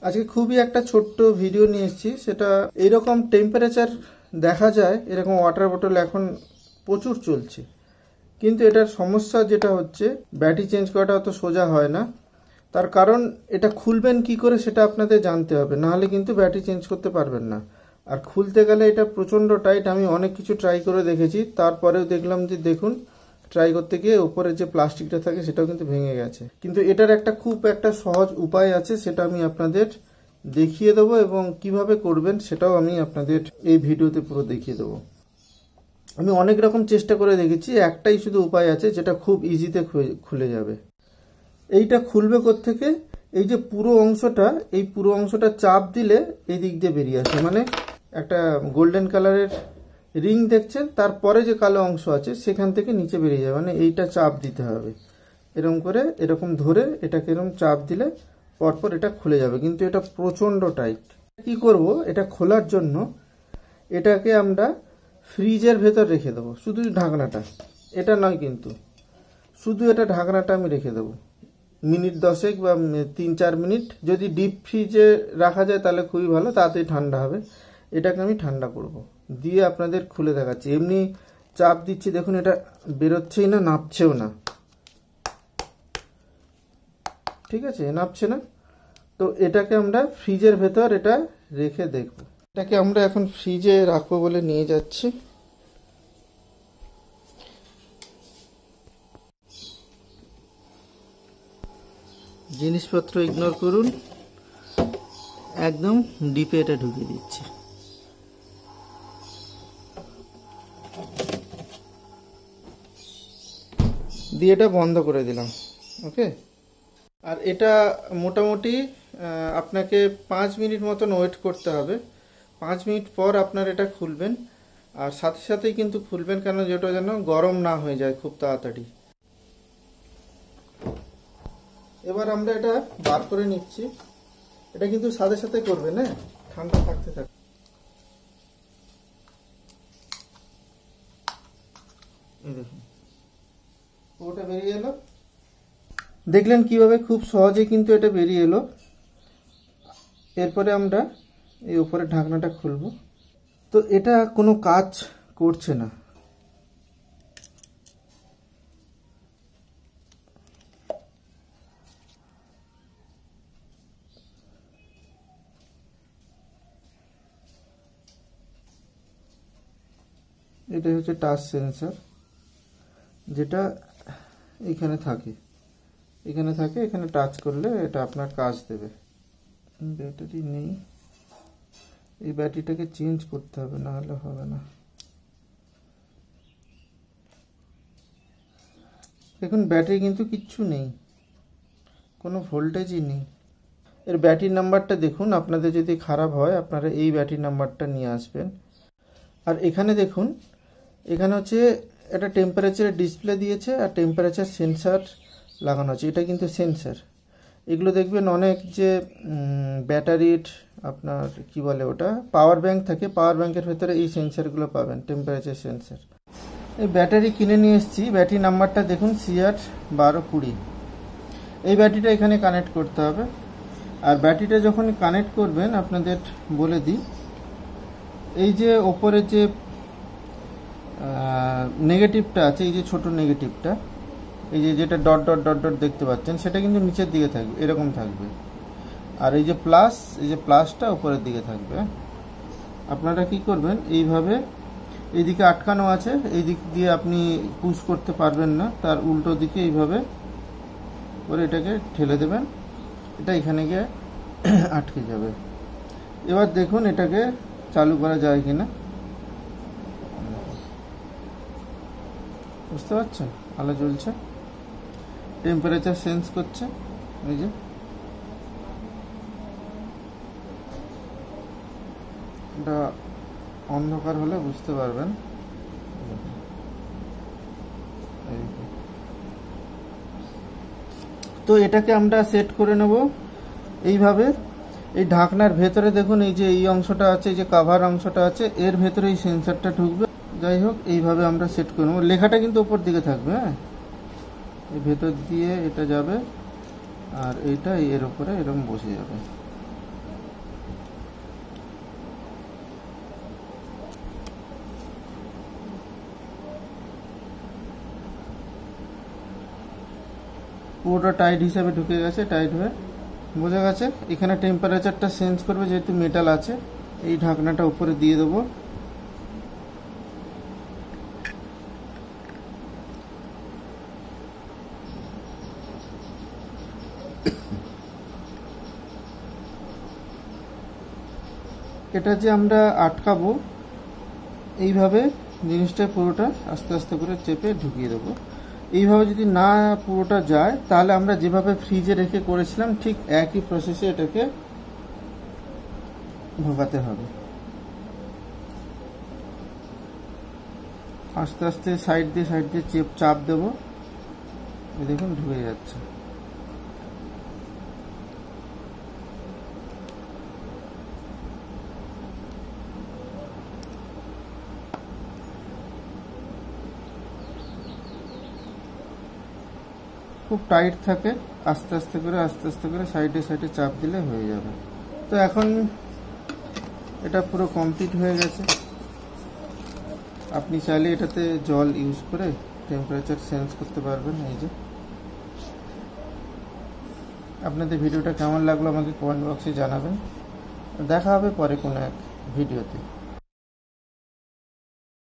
আজকে খুবই একটা ছোট্ট ভিডিও নিয়ে এসেছি। সেটা এইরকম টেম্পারেচার দেখা যায়, এরকম ওয়াটার বটল এখন প্রচুর চলছে, কিন্তু এটার সমস্যা যেটা হচ্ছে ব্যাটারি চেঞ্জ করাটা অত সোজা হয় না। তার কারণ এটা খুলবেন কি করে সেটা আপনাদের জানতে হবে, নাহলে কিন্তু ব্যাটারি চেঞ্জ করতে পারবেন না। আর খুলতে গেলে এটা প্রচণ্ড টাইট। আমি অনেক কিছু ট্রাই করে দেখেছি, তারপরেও দেখলাম যে দেখুন ট্রাই করতে গিয়ে উপরে যে প্লাস্টিকটা থাকে সেটাও কিন্তু ভেঙে গেছে। কিন্তু এটার খুব একটা সহজ উপায় আছে, সেটা আমি আপনাদের দেখিয়ে দেবো, এবং কিভাবে করবেন সেটাও আমি আপনাদের এই ভিডিওতে পুরো দেখিয়ে দেবো। আমি অনেক রকম চেষ্টা করে দেখেছি, একটাই শুধু উপায় আছে যেটা খুব ইজিতে খুলে যাবে। এইটা খুলবে কোত্থেকে? এই যে পুরো অংশটা, এই পুরো অংশটা চাপ দিলে এই দিক দিয়ে বেরিয়ে আসে, মানে একটা গোল্ডেন কালারের রিং দেখছেন, তারপরে যে কালো অংশ আছে সেখান থেকে নিচে বেরিয়ে যাবে, মানে এইটা চাপ দিতে হবে। এরকম করে এরকম ধরে এটাকে এরকম চাপ দিলে পরপর এটা খুলে যাবে, কিন্তু এটা প্রচণ্ড টাইট। কি করব, এটা খোলার জন্য এটাকে আমরা ফ্রিজের ভেতর রেখে দেবো, শুধু ঢাকনাটা, এটা নয় কিন্তু, শুধু এটা ঢাকনাটা আমি রেখে দেবো মিনিট 10 বা 3-4 মিনিট। যদি ডিপ ফ্রিজে রাখা যায় তাহলে খুবই ভালো, তাড়াতাড়ি ঠান্ডা হবে। এটাকে আমি ঠান্ডা করব, দিয়ে আপনাদের খুলে দেখাচ্ছি। এমনি চাপ দিচ্ছি, দেখুন এটা বেরোচ্ছেই না, নাপছেও না। ঠিক আছে, নাপছে না। তো এটাকে আমরা ফ্রিজের ভেতর এটা রেখে দেখব। এটাকে আমরা এখন ফ্রিজে রাখবো বলে নিয়ে যাচ্ছি। জিনিসপত্র ইগনোর করুন, একদম ডিপে এটা ঢুকিয়ে দিচ্ছি। দিয়ে এটা বন্ধ করে দিলাম। ওকে, আর এটা মোটামুটি আপনাকে 5 মিনিট মতন ওয়েট করতে হবে। 5 মিনিট পর আপনার এটা খুলবেন, আর সাথে সাথেই কিন্তু খুলবেন, কেন যেটা যেন গরম না হয়ে যায় খুব তাড়াতাড়ি। এবার আমরা এটা বার করে নিচ্ছি। এটা কিন্তু সাথে সাথে করবেন, হ্যাঁ, ঠান্ডা থাকতে থাকবে। এই দেখুন ওটা বেরিয়ে এলো, দেখলেন কিভাবে খুব সহজে কিন্তু এটা বেরিয়ে এলো। এরপরে আমরা এই উপরে ঢাকনাটা খুলব। তো এটা কোনো কাজ করছে না। এটা হচ্ছে টাচ সেন্সর, যেটা এখানে থাকে, এখানে টাচ করলে এটা আপনার কাজ দেবে। ব্যাটারি নেই, এই ব্যাটারিটাকে চেঞ্জ করতে হবে, না হলে হবে না। দেখুন ব্যাটারি কিন্তু কিচ্ছু নেই, কোনো ভোল্টেজই নেই। এর ব্যাটারি নাম্বারটা দেখুন, আপনাদের যদি খারাপ হয় আপনারা এই ব্যাটারি নাম্বারটা নিয়ে আসবেন। আর এখানে দেখুন, এখানে হচ্ছে একটা টেম্পারেচারের ডিসপ্লে দিয়েছে, আর টেম্পারেচার সেন্সার লাগানো আছে। এটা কিন্তু সেন্সার। এগুলো দেখবেন অনেক যে ব্যাটারির আপনার কি বলে ওটা, পাওয়ার ব্যাংক থাকে, পাওয়ার ব্যাংকের ভেতরে এই সেন্সারগুলো পাবেন, টেম্পারেচার সেন্সার। এই ব্যাটারি কিনে নিয়ে এসেছি, ব্যাটারি নাম্বারটা দেখুন CR1220। এই ব্যাটারিটা এখানে কানেক্ট করতে হবে। আর ব্যাটারিটা যখন কানেক্ট করবেন আপনাদের বলে দিই, এই যে ওপরে যে নেগেটিভটা আছে, এই যে ছোট নেগেটিভটা, এই যে যেটা ডট ডট ডট ডট দেখতে পাচ্ছেন, সেটা কিন্তু নিচের দিকে থাকবে, এরকম থাকবে। আর এই যে প্লাস, এই যে প্লাসটা উপরের দিকে থাকবে। আপনারা কি করবেন, এইভাবে এইদিকে আটকানো আছে, এই দিক দিয়ে আপনি পুশ করতে পারবেন না, তার উল্টো দিকে এইভাবে করে এটাকে ঠেলে দেবেন, এটা এখানে গিয়ে আটকে যাবে। এবার দেখুন এটাকে চালু করা যায় কিনা, বুঝতে পারছেন? আলো জ্বলছে, টেম্পারেচার সেন্স করছে। এই যে এটা অন্ধকার হলে বুঝতে পারবেন। তো এটাকে আমরা সেট করে নেব এইভাবে। এই ঢাকনার ভেতরে দেখুন, এই যে এই অংশটা আছে, যে কাভার অংশটা আছে, এর ভেতরে এই সেন্সারটা ঢুকবে। যাই হোক, এইভাবে আমরা সেট করে নেব। লেখাটা কিন্তু উপর দিকে থাকবে, হ্যাঁ, এই ভেতর দিয়ে এটা যাবে, আর এইটা এর উপরে এরকম বসে যাবে। পুরোটা টাইট হিসাবে ঢুকে গেছে, টাইট হয়ে বোঝা গেছে। এখানে টেম্পারেচারটা চেঞ্জ করবে, যেহেতু মেটাল আছে। এই ঢাকনাটা উপরে দিয়ে দেবো। এটা যে আমরা আটকাবো, এইভাবে জিনিসটা পুরোটা আস্তে আস্তে করে চেপে ঢুকিয়ে দেবো। এইভাবে যদি না পুরোটা যায়, তাহলে আমরা যেভাবে ফ্রিজে রেখে করেছিলাম ঠিক একই প্রসেসে এটাকে ঢোকাতে হবে। আস্তে আস্তে সাইড দিয়ে চাপ দেবো, দেখুন ঢুকে যাচ্ছে। খুব টাইট থাকে, আস্তে আস্তে করে সাইডে চাপ দিলে হয়ে যাবে। তো এখন এটা পুরো কমপ্লিট হয়ে গেছে। আপনি চাইলে এটাতে জল ইউজ করে টেম্পারেচার চেঞ্জ করতে পারবেন। এই যে, আপনাদের ভিডিওটা কেমন লাগলো আমাকে কমেন্ট বক্সে জানাবেন। দেখা হবে পরে কোনো এক ভিডিওতে।